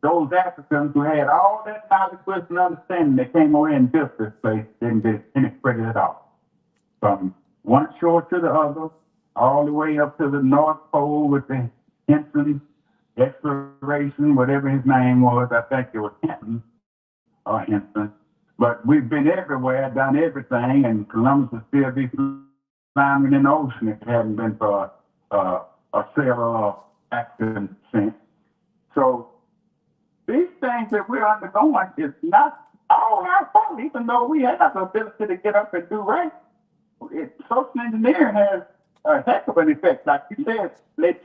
those Africans who had all that knowledge, wisdom, and understanding. They came over and built this place, didn't get any credit at all. From one shore to the other, all the way up to the North Pole with the Henson exploration, whatever his name was. I think it was Hinton or Henson. But we've been everywhere, done everything, and Columbus would still be climbing in the ocean if it hadn't been for a sailor or accident sense. So these things that we're undergoing is not all our fault, even though we have the ability to get up and do right. Social engineering has a heck of an effect. Like you said,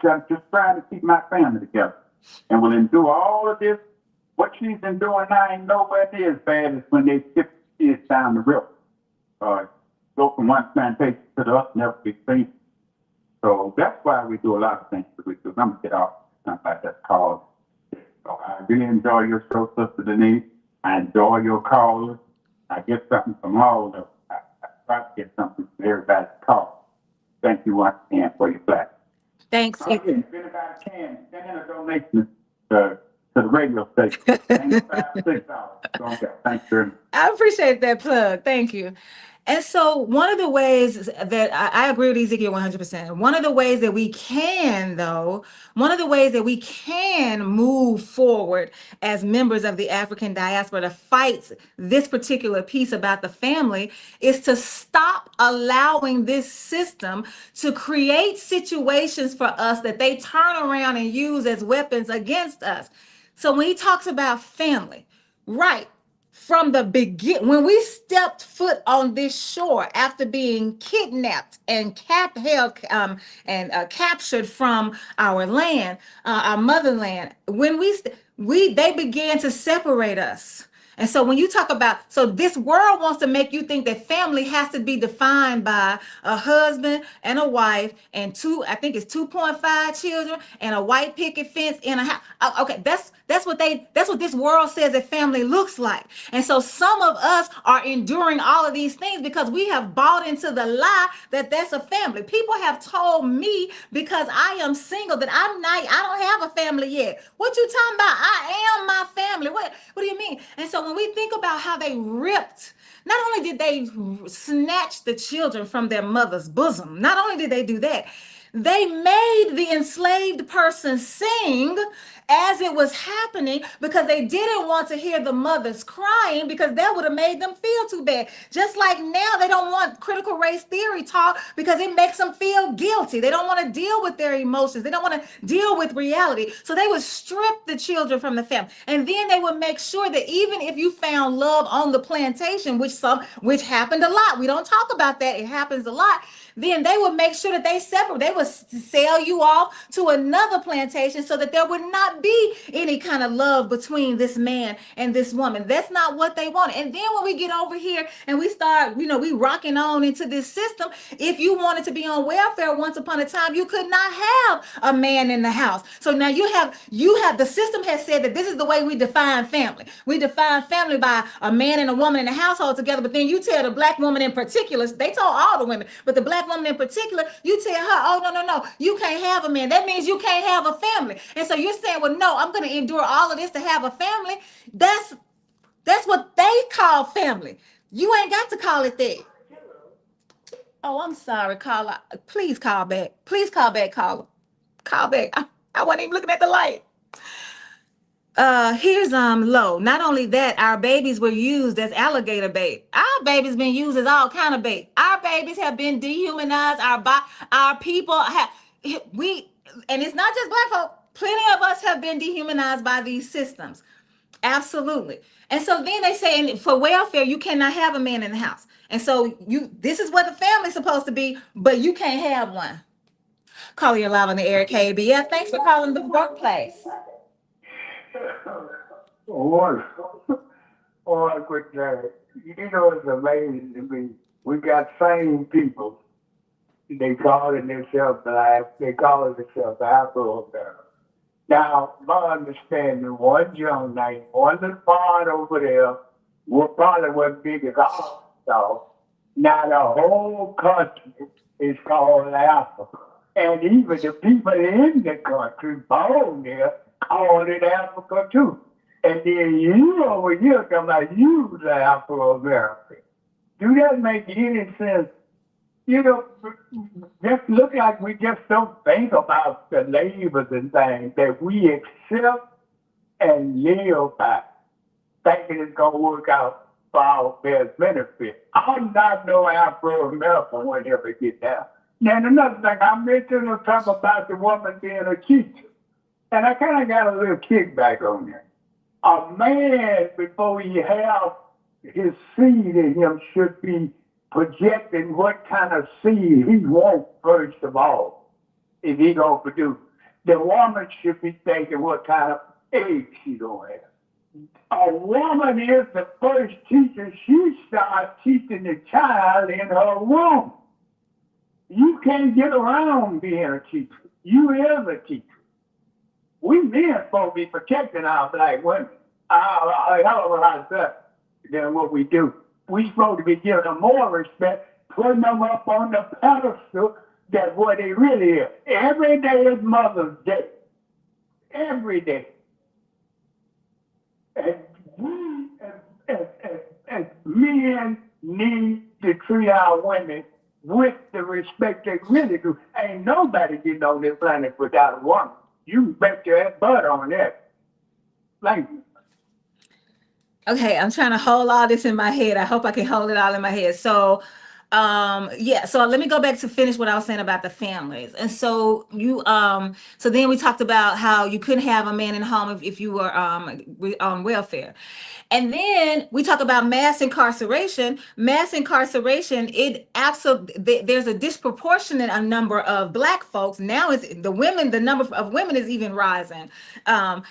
I'm just trying to keep my family together. And we'll do all of this. What she's been doing now ain't nowhere near as bad as when they skip kids down the river. Go from one plantation to the other, never be seen. So that's why we do a lot of things that we do. I'm going to get off something like that called. So I really enjoy your show, Sister Denise. I enjoy your callers. I get something from all of them. I try to get something from everybody's call. Thank you once again for your platform. Thanks. Again, if anybody can, send in a donation to the radio station. $5, $6. Okay, thanks very much. I appreciate that plug. Thank you. And so one of the ways that I agree with Ezekiel 100%. One of the ways that we can, though, one of the ways that we can move forward as members of the African diaspora to fight this particular piece about the family is to stop allowing this system to create situations for us that they turn around and use as weapons against us. So when he talks about family, right? From the beginning, when we stepped foot on this shore after being kidnapped and captured from our land, our motherland, when they began to separate us. And so when you talk about, so this world wants to make you think that family has to be defined by a husband and a wife and I think it's 2.5 children and a white picket fence in a house. Okay, that's what this world says that family looks like. And so some of us are enduring all of these things because we have bought into the lie that that's a family. People have told me because I am single that I don't have a family yet. What you talking about? I am my family. What do you mean? And so when we think about how they ripped, not only did they snatch the children from their mother's bosom, not only did they do that, they made the enslaved person sing as it was happening because they didn't want to hear the mothers crying because that would have made them feel too bad. Just like now they don't want critical race theory talk because it makes them feel guilty. They don't want to deal with their emotions. They don't want to deal with reality. So they would strip the children from the family. And then they would make sure that even if you found love on the plantation, which happened a lot, we don't talk about that, it happens a lot, then they would make sure that they separate. They would sell you off to another plantation so that there would not be any kind of love between this man and this woman. That's not what they want. And then when we get over here and we start, we rocking on into this system, if you wanted to be on welfare once upon a time, you could not have a man in the house. So now you have the system has said that this is the way we define family. We define family by a man and a woman in the household together, but then you tell the black woman in particular, they told all the women, but the black woman in particular, you tell her, oh, no, you can't have a man. That means you can't have a family. And so you're saying, well, no, I'm going to endure all of this to have a family. That's what they call family. You ain't got to call it that. Oh, I'm sorry, caller. Please call back. Please call back, caller. Call back. I wasn't even looking at the light. Here's low. Not only that, our babies were used as alligator bait. Our babies been used as all kind of bait. Our babies have been dehumanized. Our people have we, and it's not just black folk. Plenty of us have been dehumanized by these systems. Absolutely. And so then they say, and for welfare, you cannot have a man in the house. And so this is what the family's supposed to be, but you can't have one. Call your live on the air, KBF. Thanks for calling the workplace. What, what good you know, it's amazing to me. We got same people. They call it themselves black. They call it themselves Afro-American. Now, my understanding, one young name, one little part over there, probably wasn't big as ours. So now the whole country is called Africa. And even the people in the country born there call it Africa too. And then you over here come out, you the Afro-American. Do that make any sense? You know, just look like we just don't think about the labels and things that we accept and live by, thinking it's going to work out for our best benefit. I'm not no Afro-American whenever get down. Now, another thing, I mentioned to talk about the woman being a teacher, and I kind of got a little kickback on that. A man, before he have his seed in him, should be projecting what kind of seed he wants first of all, if he gonna produce. The woman should be thinking what kind of eggs she gonna have. A woman is the first teacher. She starts teaching the child in her womb. You can't get around being a teacher. You is a teacher. We men supposed to be protecting our black women. A hell of a lot better than what we do. We supposed to be giving them more respect, putting them up on the pedestal than what they really is. Every day is Mother's Day. Every day. And we as men need to treat our women with the respect they really do. Ain't nobody getting on this planet without a woman. You bet your butt on that. Thank you. Okay, I'm trying to hold all this in my head. I hope I can hold it all in my head. So, yeah, so let me go back to finish what I was saying about the families. And so so then we talked about how you couldn't have a man in the home if you were on welfare. And then we talk about mass incarceration. Mass incarceration, it absolutely, there's a disproportionate number of black folks. Now it's the women, the number of women is even rising. So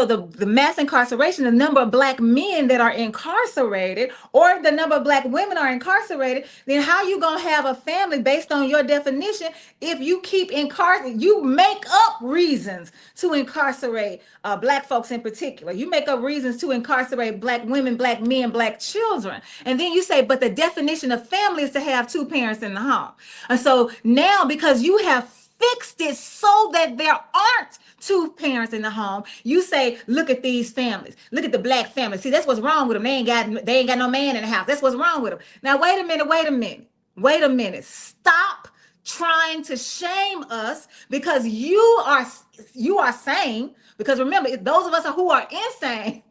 the mass incarceration, the number of black men that are incarcerated, or the number of black women are incarcerated, then how you gonna have a family based on your definition if you keep incarcerating? You make up reasons to incarcerate black folks in particular. You make up reasons to incarcerate black women, black men, black children. And then you say, but the definition of family is to have two parents in the home. And so now, because you have fixed it so that there aren't two parents in the home, you say, look at these families. Look at the black families. See, that's what's wrong with them. They ain't got no man in the house. That's what's wrong with them. Now, wait a minute. Stop trying to shame us because you are sane. Because remember, those of us who are insane,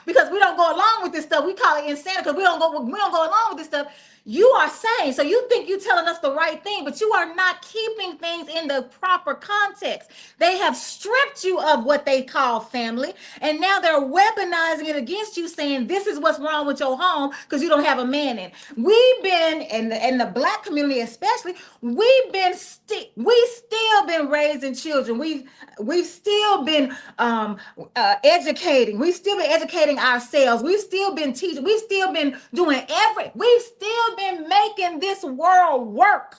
because we don't go along with this stuff. We call it insanity because we don't go along with this stuff. You are saying, so you think you're telling us the right thing, but you are not keeping things in the proper context. They have stripped you of what they call family, and now they're weaponizing it against you, saying this is what's wrong with your home because you don't have a man in. We've been, in the black community especially, we still been raising children. We've still been educating. We've still been educating ourselves. We've still been teaching. We've still been doing we've still been making this world work,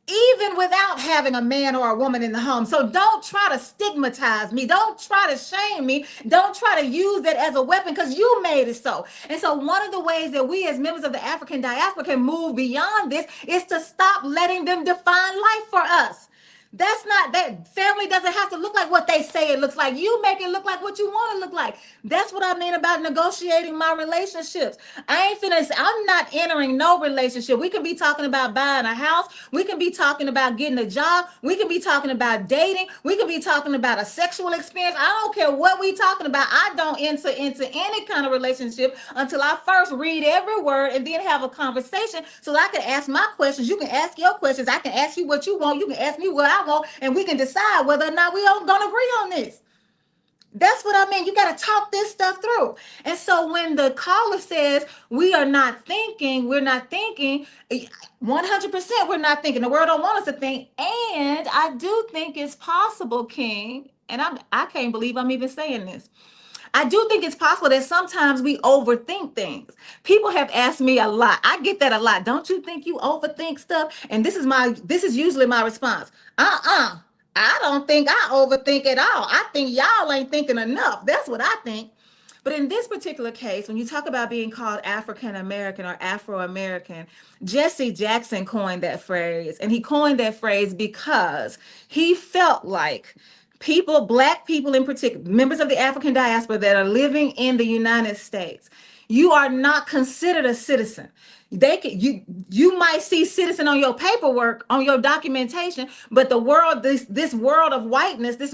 even without having a man or a woman in the home. So don't try to stigmatize me. Don't try to shame me. Don't try to use that as a weapon because you made it so. And so one of the ways that we as members of the African diaspora can move beyond this is to stop letting them define life for us. That's not, that family doesn't have to look like what they say it looks like. You make it look like what you want to look like. That's what I mean about negotiating my relationships. I ain't finna, I'm not entering no relationship. We can be talking about buying a house. We can be talking about getting a job. We can be talking about dating. We can be talking about a sexual experience. I don't care what we talking about. I don't enter into any kind of relationship until I first read every word and then have a conversation so that I can ask my questions. You can ask your questions. I can ask you what you want. You can ask me what I want, and we can decide whether or not we are gonna agree on this. That's what I mean. You got to talk this stuff through. And so when the caller says we're not thinking, 100% we're not thinking. The world don't want us to think. And I do think it's possible, King, and I can't believe I'm even saying this. I do think it's possible that sometimes we overthink things. People have asked me a lot. I get that a lot. Don't you think you overthink stuff? And this is usually my response. I don't think I overthink at all. I think y'all ain't thinking enough. That's what I think. But in this particular case, when you talk about being called African American or Afro American, Jesse Jackson coined that phrase. And he coined that phrase because he felt like people, Black people in particular, members of the African diaspora that are living in the United States, you are not considered a citizen. You might see citizen on your paperwork, on your documentation, but the world, this world of whiteness, this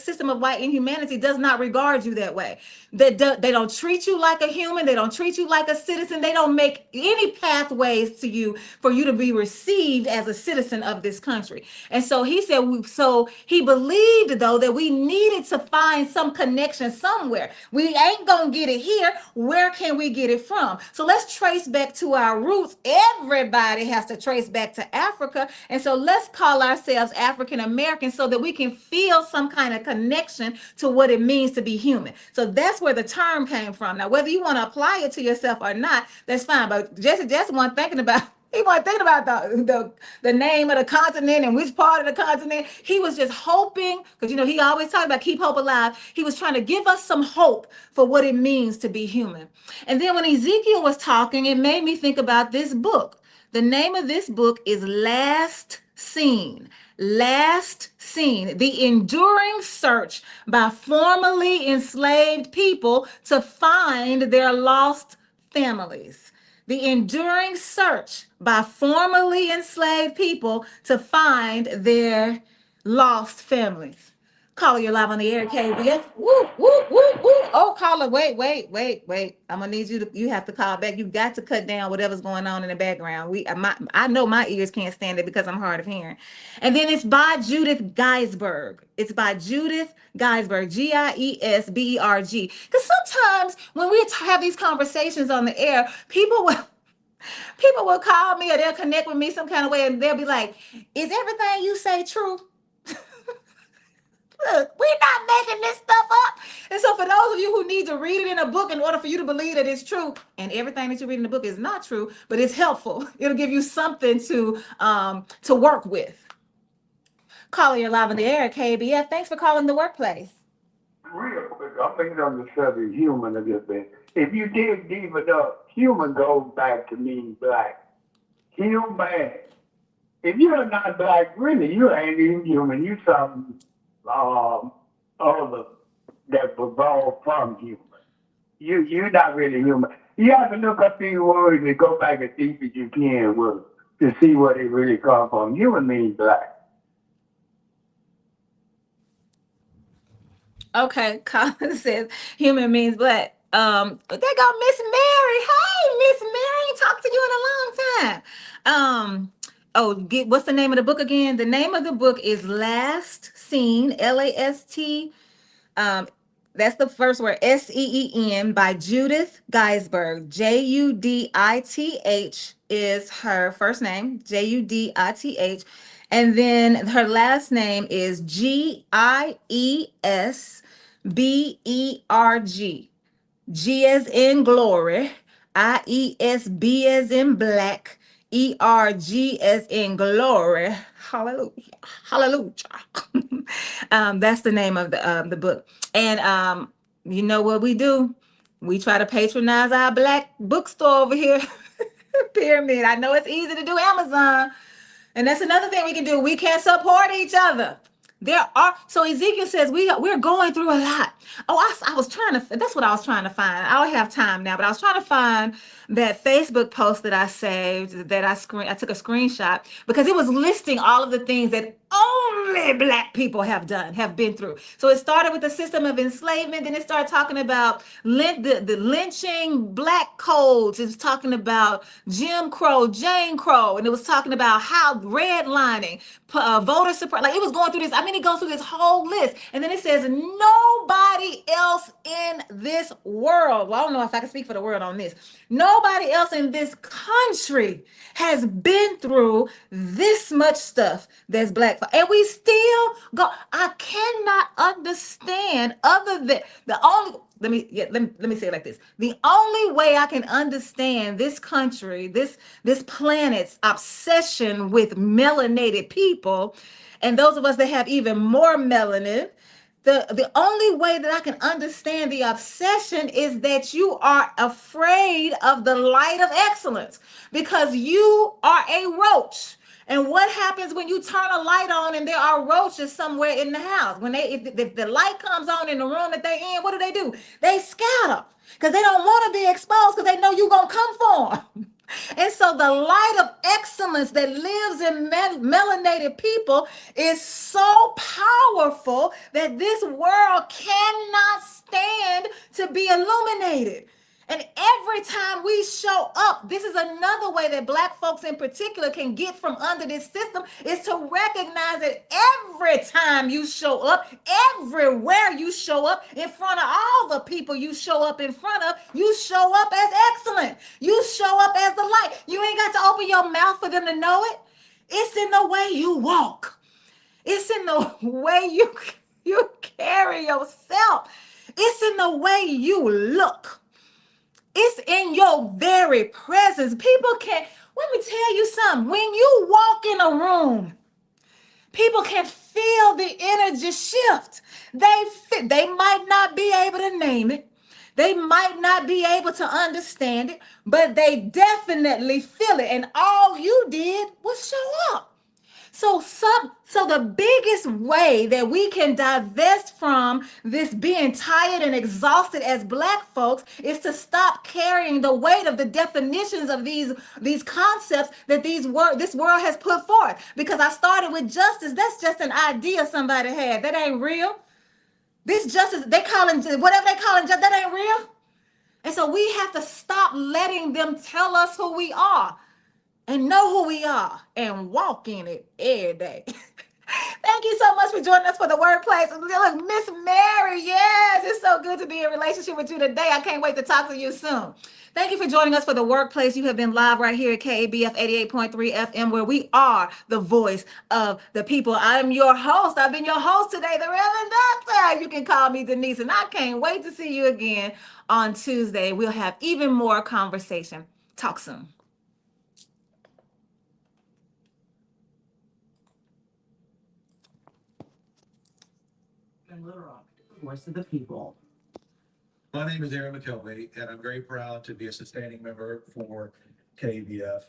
system of white inhumanity does not regard you that way. They don't treat you like a human. They don't treat you like a citizen. They don't make any pathways to you for you to be received as a citizen of this country. And so he said, so he believed though that we needed to find some connection somewhere. We ain't gonna get it here. Where can we get it from? So let's trace back to our roots. Everybody has to trace back to Africa. And so let's call ourselves African American so that we can feel some kind of connection to what it means to be human. So that's where the term came from. Now, whether you want to apply it to yourself or not, that's fine. But Jesse wasn't thinking about the name of the continent and which part of the continent. He was just hoping, because he always talked about keep hope alive. He was trying to give us some hope for what it means to be human. And then when Ezekiel was talking, it made me think about this book. The name of this book is Last Seen. Last Seen, the enduring search by formerly enslaved people to find their lost families. The enduring search by formerly enslaved people to find their lost families. Caller, you're live on the air, KABF. Woo, woo, woo, woo. Oh, caller, wait. I'm gonna need you have to call back. You got to cut down whatever's going on in the background. I know my ears can't stand it because I'm hard of hearing. And then it's by Judith Giesberg. It's by Judith Giesberg, Giesberg. Because sometimes when we have these conversations on the air, people will call me or they'll connect with me some kind of way and they'll be like, is everything you say true? Look, we're not making this stuff up. And so for those of you who need to read it in a book in order for you to believe that it's true, and everything that you read in the book is not true, but it's helpful. It'll give you something to work with. Caller, you're live on the air at KABF. Thanks for calling the workplace. Real quick, I'm thinking on the subject human a little bit. If you dig deep enough, human goes back to mean black. Human. If you're not black, really, you ain't even human. You something other that evolved from human. You're not really human. You have to look up these words and go back as deep as you can to see where they really come from. Human means black. Okay, Colin says human means black. There go Miss Mary. Hey, Miss Mary, ain't talked to you in a long time. What's the name of the book again? The name of the book is Last Seen, Last. That's the first word, Seen, by Judith Giesberg. Judith is her first name, Judith. And then her last name is Giesberg. G as in glory, IESB as in black, ERG as in glory. Hallelujah. Hallelujah. That's the name of the book. And you know what we do? We try to patronize our black bookstore over here. Pyramid. I know it's easy to do Amazon. And that's another thing we can do. We can support each other. So Ezekiel says we're going through a lot. Oh, I was trying to, that's what I was trying to find. I don't have time now, but I was trying to find that Facebook post that I saved, that I took a screenshot, because it was listing all of the things that only Black people have been through. So it started with the system of enslavement, then it started talking about the lynching, Black codes. It was talking about Jim Crow, Jane Crow, and it was talking about how redlining, voter support, like it was going through this. I mean, it goes through this whole list, and then it says nobody else in this world. Well, I don't know if I can speak for the world on this. Nobody else in this country has been through this much stuff that's Black, and we still go. I cannot understand other than the only. Let me say it like this. The only way I can understand this country, this planet's obsession with melanated people, and those of us that have even more melanin, the only way that I can understand the obsession is that you are afraid of the light of excellence, because you are a roach. And what happens when you turn a light on and there are roaches somewhere in the house? When if the light comes on in the room that they in, what do? They scatter, because they don't want to be exposed, because they know you're going to come for them. And so the light of excellence that lives in melanated people is so powerful that this world cannot stand to be illuminated. And every time we show up, this is another way that Black folks in particular can get from under this system, is to recognize that every time you show up, everywhere you show up, in front of all the people you show up in front of, you show up as excellent. You show up as the light. You ain't got to open your mouth for them to know it. It's in the way you walk. It's in the way you carry yourself. It's in the way you look. It's in your very presence. People can't, let me tell you something. When you walk in a room, people can feel the energy shift. They might not be able to name it. They might not be able to understand it, but they definitely feel it. And all you did was show up. So the biggest way that we can divest from this being tired and exhausted as Black folks is to stop carrying the weight of the definitions of these concepts that this world has put forth. Because I started with justice. That's just an idea somebody had. That ain't real. This justice, whatever they calling justice, that ain't real. And so we have to stop letting them tell us who we are, and know who we are, and walk in it every day. Thank you so much for joining us for the Workplace. Look, Miss Mary, yes, it's so good to be in relationship with you today. I can't wait to talk to you soon. Thank you for joining us for the Workplace. You have been live right here at KABF 88.3 FM, where we are the voice of the people. I'm your host. I've been your host today, the Reverend Doctor. You can call me Denise, and I can't wait to see you again on Tuesday. We'll have even more conversation. Talk soon. Voice of the people. My name is Aaron McKelvey, and I'm very proud to be a sustaining member for KABF.